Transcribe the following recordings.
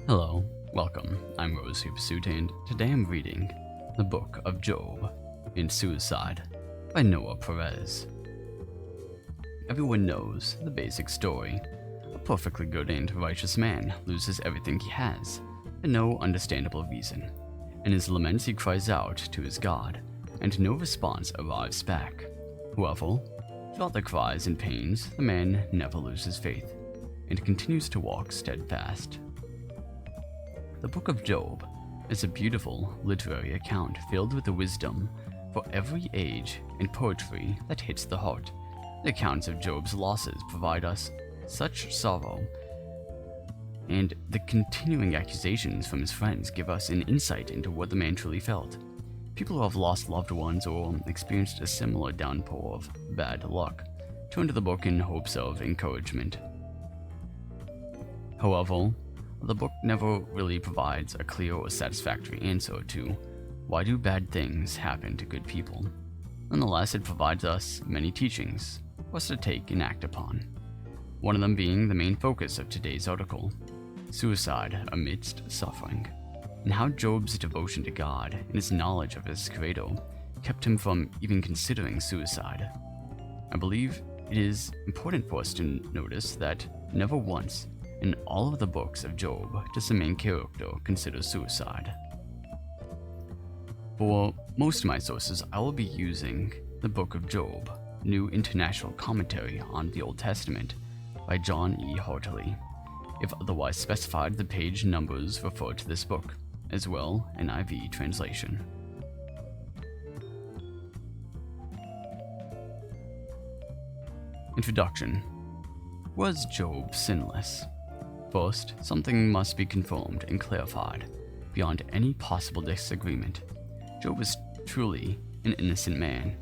Hello, welcome. I'm Rose Hoopsuit, and today I'm reading the Book of Job in Suicide by Noah Perez. Everyone knows the basic story. A perfectly good and righteous man loses everything he has for no understandable reason. In his laments he cries out to his God, and no response arrives back. However, throughout the cries and pains, the man never loses faith and continues to walk steadfast. The Book of Job is a beautiful literary account filled with the wisdom for every age and poetry that hits the heart. The accounts of Job's losses provide us such sorrow, and the continuing accusations from his friends give us an insight into what the man truly felt. People who have lost loved ones or experienced a similar downpour of bad luck turn to the book in hopes of encouragement. However, the book never really provides a clear or satisfactory answer to why do bad things happen to good people. Nonetheless, it provides us many teachings for us to take and act upon. One of them being the main focus of today's article, suicide amidst suffering, and how Job's devotion to God and his knowledge of his Creator kept him from even considering suicide. I believe it is important for us to notice that never once in all of the books of Job does the main character consider suicide. For most of my sources, I will be using the Book of Job, New International Commentary on the Old Testament by John E. Hartley. If otherwise specified, the page numbers refer to this book, as well NIV translation. Introduction. Was Job sinless? First, something must be confirmed and clarified beyond any possible disagreement. Job was truly an innocent man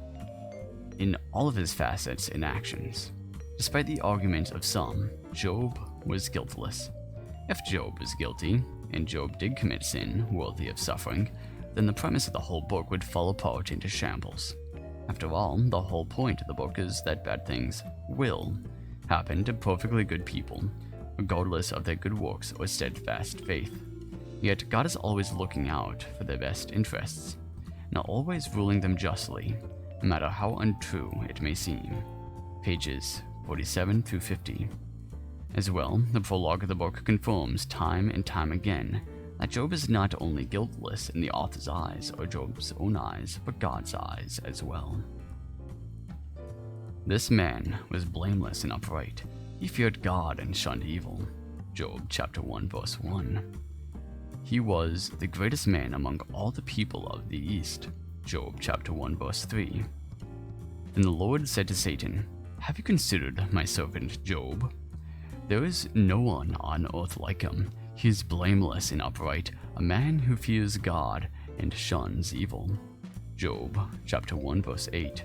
in all of his facets and actions. Despite the argument of some, Job was guiltless. If Job was guilty, and Job did commit sin worthy of suffering, then the premise of the whole book would fall apart into shambles. After all, the whole point of the book is that bad things will happen to perfectly good people, regardless of their good works or steadfast faith. Yet God is always looking out for their best interests, not always ruling them justly, no matter how untrue it may seem. Pages 47 through 50. As well, the prologue of the book confirms time and time again that Job is not only guiltless in the author's eyes or Job's own eyes, but God's eyes as well. This man was blameless and upright. He feared God and shunned evil. Job chapter 1 verse 1. He was the greatest man among all the people of the East. Job chapter 1 verse 3. And the Lord said to Satan, "Have you considered my servant Job? There is no one on earth like him. He is blameless and upright, a man who fears God and shuns evil." Job chapter 1 verse 8.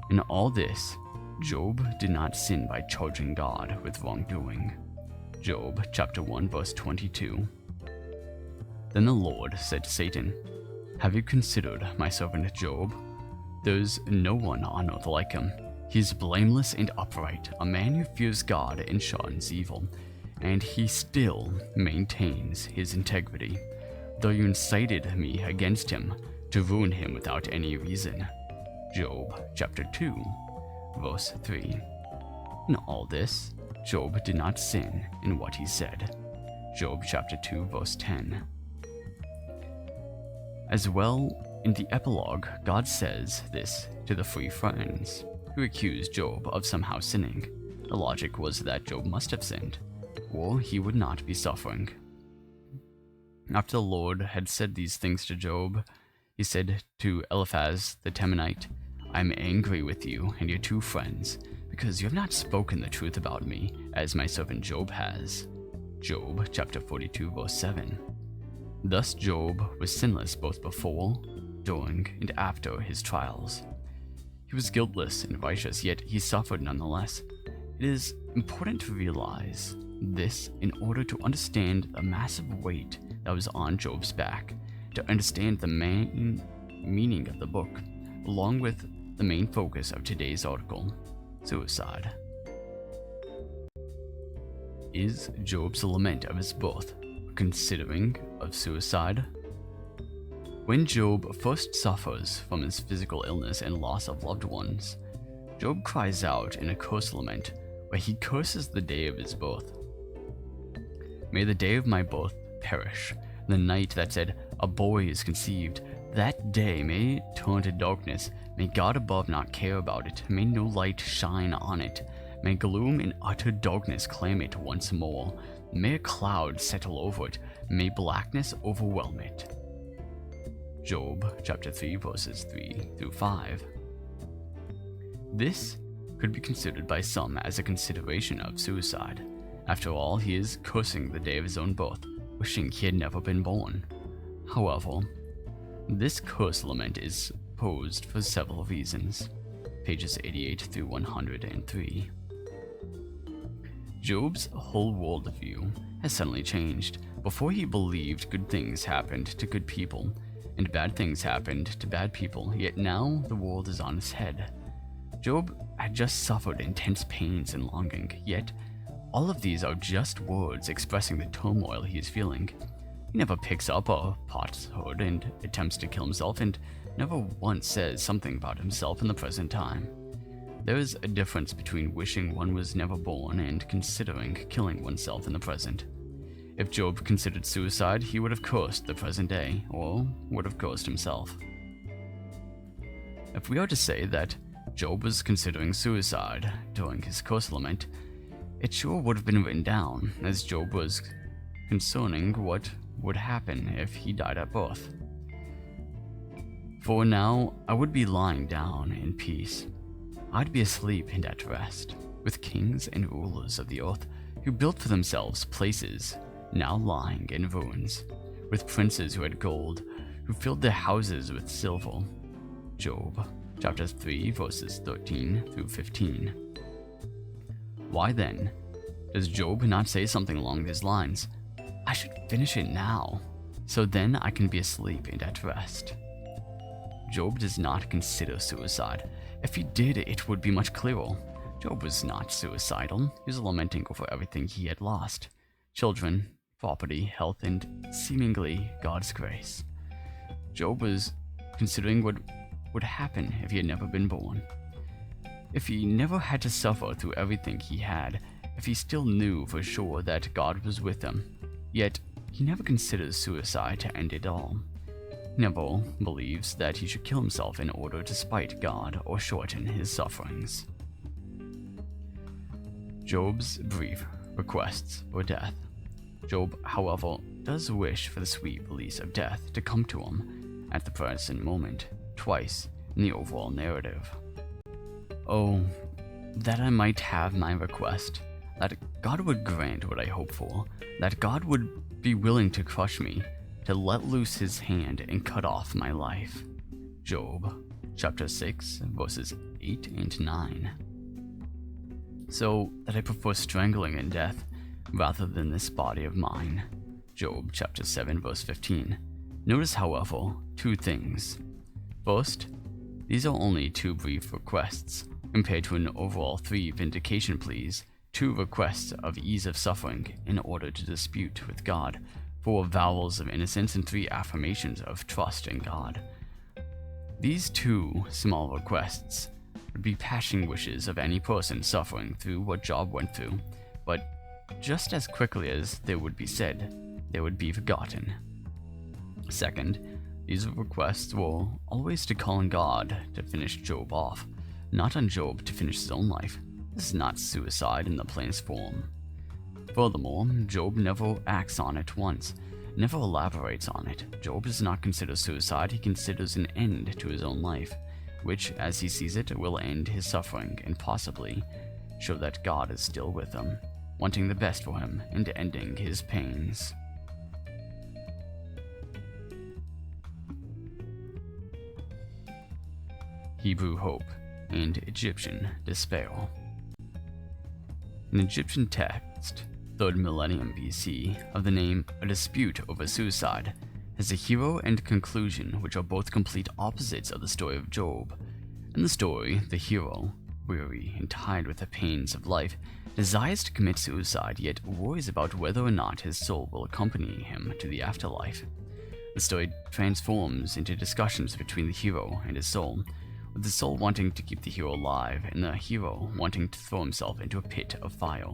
In all this, Job did not sin by charging God with wrongdoing. Job chapter 1 verse 22. Then the Lord said to Satan, "Have you considered my servant Job? There is no one on earth like him. He is blameless and upright, a man who fears God and shuns evil, and he still maintains his integrity, though you incited me against him to ruin him without any reason." Job chapter 2 verse 3. In all this, Job did not sin in what he said. Job chapter 2 verse 10. As well, in the epilogue, God says this to the three friends who accused Job of somehow sinning. The logic was that Job must have sinned, or he would not be suffering. After the Lord had said these things to Job, he said to Eliphaz the Temanite, "I am angry with you and your two friends, because you have not spoken the truth about me, as my servant Job has." Job chapter 42 verse 7. Thus Job was sinless both before, during, and after his trials. He was guiltless and righteous, yet he suffered nonetheless. It is important to realize this in order to understand the massive weight that was on Job's back, to understand the main meaning of the book, along with the main focus of today's article, suicide. Is Job's lament of his birth considering of suicide? When Job first suffers from his physical illness and loss of loved ones, Job cries out in a curse lament where he curses the day of his birth. May the day of my birth perish, the night that said, a boy is conceived. That day may turn to darkness. May God above not care about it. May no light shine on it. May gloom and utter darkness claim it once more. May a cloud settle over it. May blackness overwhelm it. Job chapter 3 verses 3 through 5. This could be considered by some as a consideration of suicide. After all, he is cursing the day of his own birth, wishing he had never been born. However, this curse lament is posed for several reasons. Pages 88 through 103. Job's whole worldview has suddenly changed. Before, he believed good things happened to good people, and bad things happened to bad people, yet now the world is on its head. Job had just suffered intense pains and longing, yet all of these are just words expressing the turmoil he is feeling. He never picks up a potsherd and attempts to kill himself, and never once says something about himself in the present time. There is a difference between wishing one was never born and considering killing oneself in the present. If Job considered suicide, he would have cursed the present day, or would have cursed himself. If we are to say that Job was considering suicide during his curse lament, it sure would have been written down, as Job was concerning what would happen if he died at birth. For now, I would be lying down in peace. I'd be asleep and at rest, with kings and rulers of the earth who built for themselves places now lying in ruins, with princes who had gold, who filled their houses with silver. Job chapter 3 verses 13 through 15. Why then does Job not say something along these lines? I should finish it now, so then I can be asleep and at rest. Job does not consider suicide. If he did, it would be much clearer. Job was not suicidal. He was lamenting over everything he had lost: children, property, health, and seemingly God's grace. Job was considering what would happen if he had never been born. If he never had to suffer through everything he had, if he still knew for sure that God was with him, yet he never considers suicide to end it all. He never believes that he should kill himself in order to spite God or shorten his sufferings. Job's brief requests for death. Job, however, does wish for the sweet release of death to come to him at the present moment, twice in the overall narrative. Oh, that I might have my request, that God would grant what I hope for, that God would be willing to crush me, to let loose his hand and cut off my life. Job chapter 6 verses 8 and 9. So that I prefer strangling in death rather than this body of mine. Job chapter 7 verse 15. Notice, however, two things. First, these are only two brief requests, compared to an overall 3 vindication pleas, 2 requests of ease of suffering in order to dispute with God, 4 avowals of innocence, and 3 affirmations of trust in God. These 2 small requests would be passion wishes of any person suffering through what Job went through, but just as quickly as they would be said, they would be forgotten. Second, these requests were always to call on God to finish Job off, not on Job to finish his own life. This is not suicide in the plainest form. Furthermore, Job never acts on it once, never elaborates on it. Job does not consider suicide, he considers an end to his own life, which, as he sees it, will end his suffering and possibly show that God is still with him, wanting the best for him and ending his pains. Hebrew hope and Egyptian despair. An Egyptian text, Third Millenium B.C., of the name A Dispute Over Suicide, has a hero and conclusion which are both complete opposites of the story of Job. In the story, the hero, weary and tired with the pains of life, desires to commit suicide, yet worries about whether or not his soul will accompany him to the afterlife. The story transforms into discussions between the hero and his soul, with the soul wanting to keep the hero alive and the hero wanting to throw himself into a pit of fire.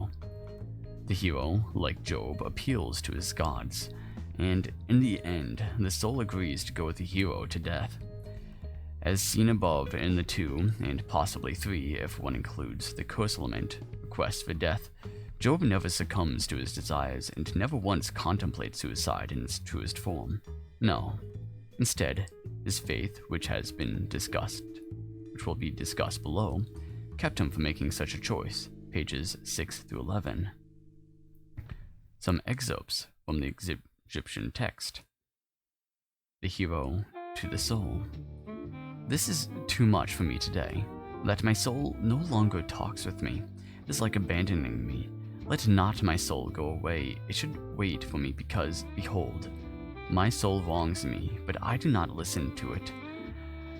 The hero, like Job, appeals to his gods, and in the end, the soul agrees to go with the hero to death. As seen above in the 2, and possibly 3 if one includes the curse element, request for death, Job never succumbs to his desires and never once contemplates suicide in its truest form. No. Instead, his faith, which will be discussed below, kept him from making such a choice. Pages 6 through 11. Some excerpts from the Egyptian text. The hero to the soul. This is too much for me today. Let my soul no longer talks with me. It is like abandoning me. Let not my soul go away. It should wait for me because, behold, my soul wrongs me, but I do not listen to it.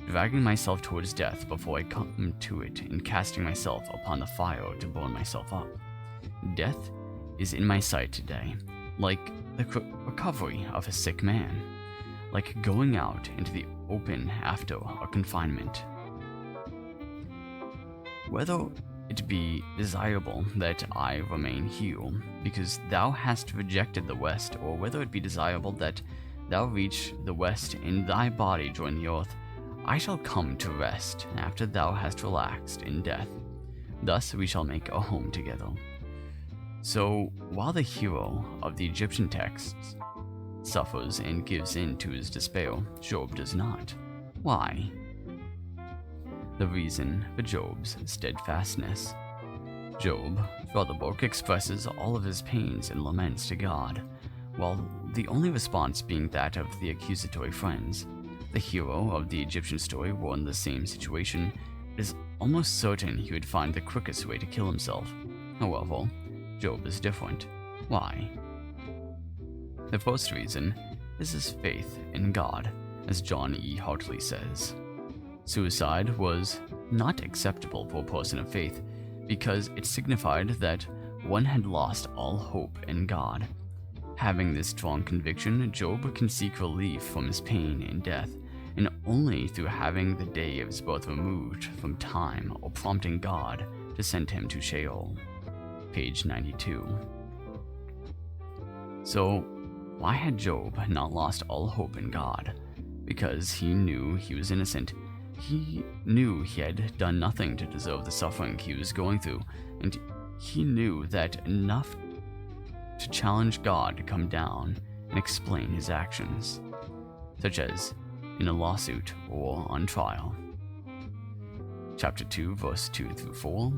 Dragging myself towards death before I come to it and casting myself upon the fire to burn myself up. Death is in my sight today, like the recovery of a sick man, like going out into the open after a confinement. Whether it be desirable that I remain here, because thou hast rejected the west, or whether it be desirable that thou reach the west and thy body join the earth, I shall come to rest after thou hast relaxed in death. Thus we shall make a home together. So, while the hero of the Egyptian texts suffers and gives in to his despair, Job does not. Why? The reason for Job's steadfastness. Job, throughout the book, expresses all of his pains and laments to God, while the only response being that of the accusatory friends. The hero of the Egyptian story were in the same situation. It is almost certain he would find the quickest way to kill himself. However, Job is different. Why? The first reason is his faith in God, as John E. Hartley says. Suicide was not acceptable for a person of faith because it signified that one had lost all hope in God. Having this strong conviction, Job can seek relief from his pain and death, and only through having the day of his birth removed from time or prompting God to send him to Sheol. Page 92. So, why had Job not lost all hope in God? Because he knew he was innocent. He knew he had done nothing to deserve the suffering he was going through, and he knew that enough to challenge God to come down and explain his actions, such as in a lawsuit or on trial. Chapter 2, verse 2 through 4,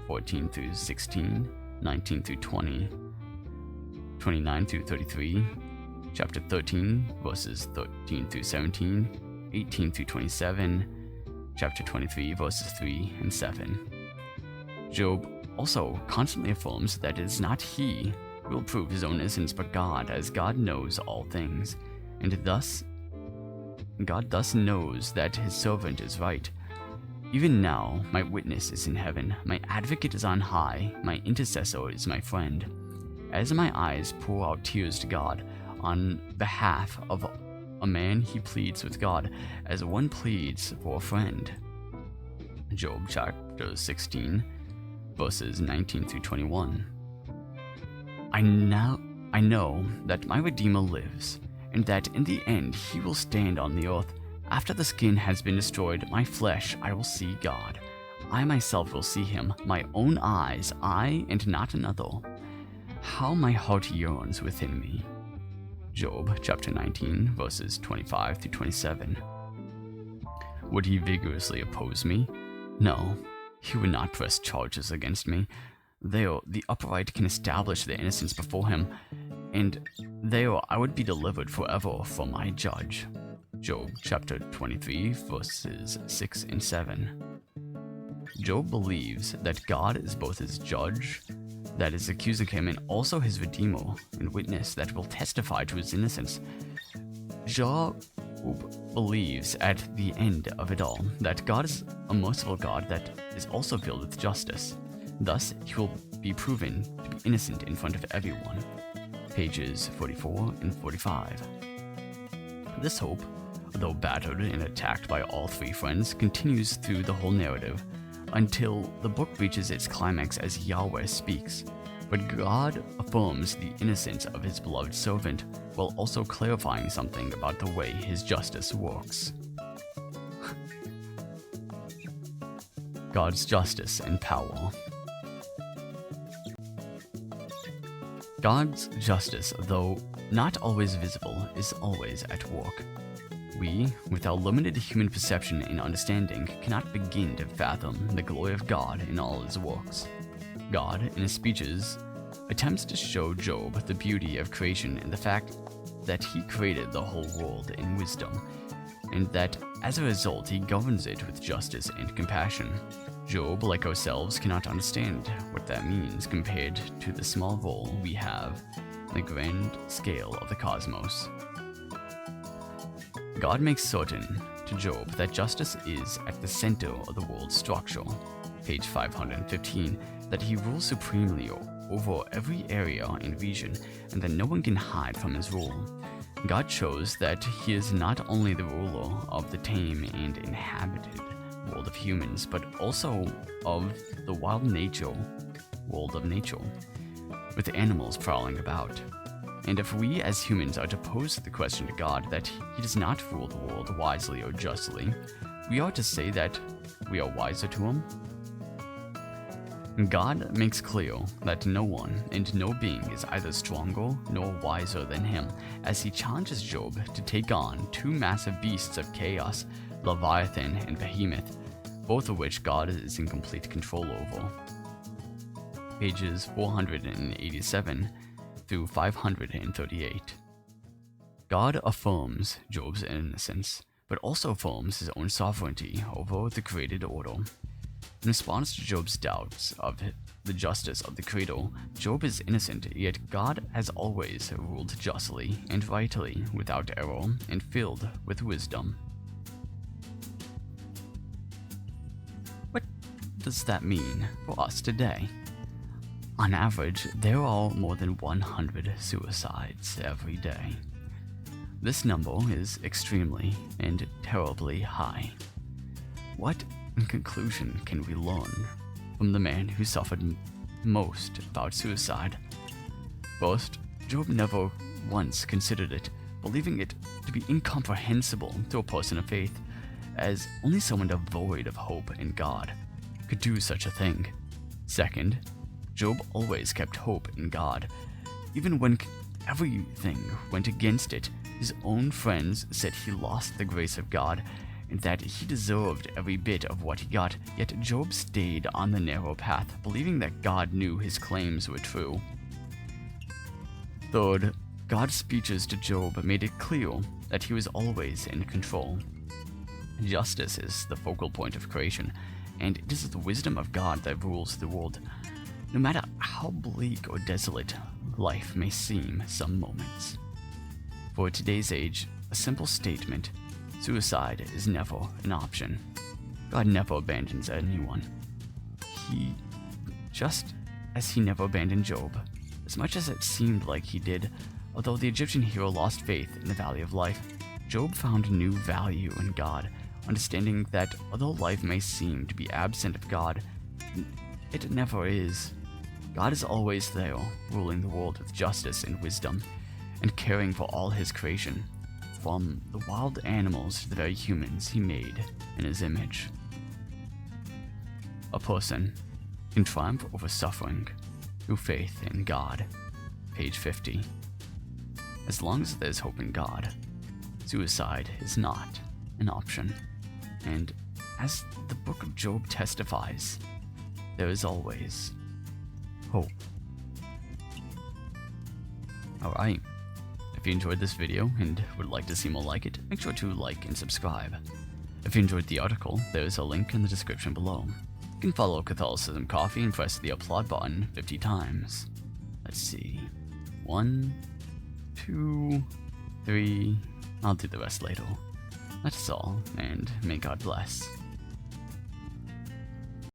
14 through 16, 19 through 20, 29 through 33, chapter 13, verses 13 through 17, 18 through 27, chapter 23, verses 3 and 7. Job also constantly affirms that it is not he who will prove his own innocence but God, as God knows all things, and God thus knows that his servant is right. Even now, my witness is in heaven, my advocate is on high, my intercessor is my friend. As my eyes pour out tears to God on behalf of a man, he pleads with God as one pleads for a friend. Job chapter 16, verses 19 through 21. I know that my Redeemer lives, and that in the end he will stand on the earth. After the skin has been destroyed, my flesh, I will see God. I myself will see him, my own eyes, I and not another. How my heart yearns within me. Job chapter 19, verses 25 through 27. Would he vigorously oppose me? No, he would not press charges against me. There, the upright can establish their innocence before him, and there I would be delivered forever from my judge. Job chapter 23, verses 6 and 7. Job believes that God is both his judge, that is accusing him, and also his redeemer and witness that will testify to his innocence. Job Job believes at the end of it all that God is a merciful God that is also filled with justice. Thus, he will be proven to be innocent in front of everyone. Pages 44 and 45. This hope, though battered and attacked by all three friends, continues through the whole narrative until the book reaches its climax as Yahweh speaks. But God affirms the innocence of his beloved servant while also clarifying something about the way his justice works. God's justice and power. God's justice, though not always visible, is always at work. We, with our limited human perception and understanding, cannot begin to fathom the glory of God in all his works. God, in his speeches, attempts to show Job the beauty of creation and the fact that he created the whole world in wisdom, and that as a result he governs it with justice and compassion. Job, like ourselves, cannot understand what that means compared to the small role we have in the grand scale of the cosmos. God makes certain to Job that justice is at the center of the world's structure, page 515, that he rules supremely over every area and region, and that no one can hide from his rule. God shows that he is not only the ruler of the tame and inhabited world of humans, but also of the wild world of nature, with animals prowling about. And if we as humans are to pose the question to God that he does not rule the world wisely or justly, we ought to say that we are wiser to him. God makes clear that no one and no being is either stronger nor wiser than him, as he challenges Job to take on two massive beasts of chaos, Leviathan and Behemoth, both of which God is in complete control over. Pages 487 through 538. God affirms Job's innocence, but also affirms his own sovereignty over the created order. In response to Job's doubts of the justice of the Creator, Job is innocent, yet God has always ruled justly and rightly, without error, and filled with wisdom. What does that mean for us today? On average, there are more than 100 suicides every day. This number is extremely and terribly high. What, in conclusion, can we learn from the man who suffered most about suicide? First, Job never once considered it, believing it to be incomprehensible to a person of faith, as only someone devoid of hope in God could do such a thing. Second, Job always kept hope in God. Even when everything went against it, his own friends said he lost the grace of God and that he deserved every bit of what he got, yet Job stayed on the narrow path, believing that God knew his claims were true. Third, God's speeches to Job made it clear that he was always in control. Justice is the focal point of creation, and it is the wisdom of God that rules the world, no matter how bleak or desolate life may seem some moments. For today's age, a simple statement: suicide is never an option. God never abandons anyone. Just as he never abandoned Job, as much as it seemed like he did. Although the Egyptian hero lost faith in the Valley of Life, Job found new value in God, understanding that although life may seem to be absent of God, it never is. God is always there, ruling the world with justice and wisdom, and caring for all his creation, from the wild animals to the very humans he made in his image. A person can triumph over suffering through faith in God. Page 50. As long as there's hope in God, suicide is not an option. And as the book of Job testifies, there is always hope. Alright, if you enjoyed this video and would like to see more like it, make sure to like and subscribe. If you enjoyed the article, there is a link in the description below. You can follow Catholicism Coffee and press the applaud button 50 times. Let's see. 1, 2, 3, I'll do the rest later. That's all, and may God bless.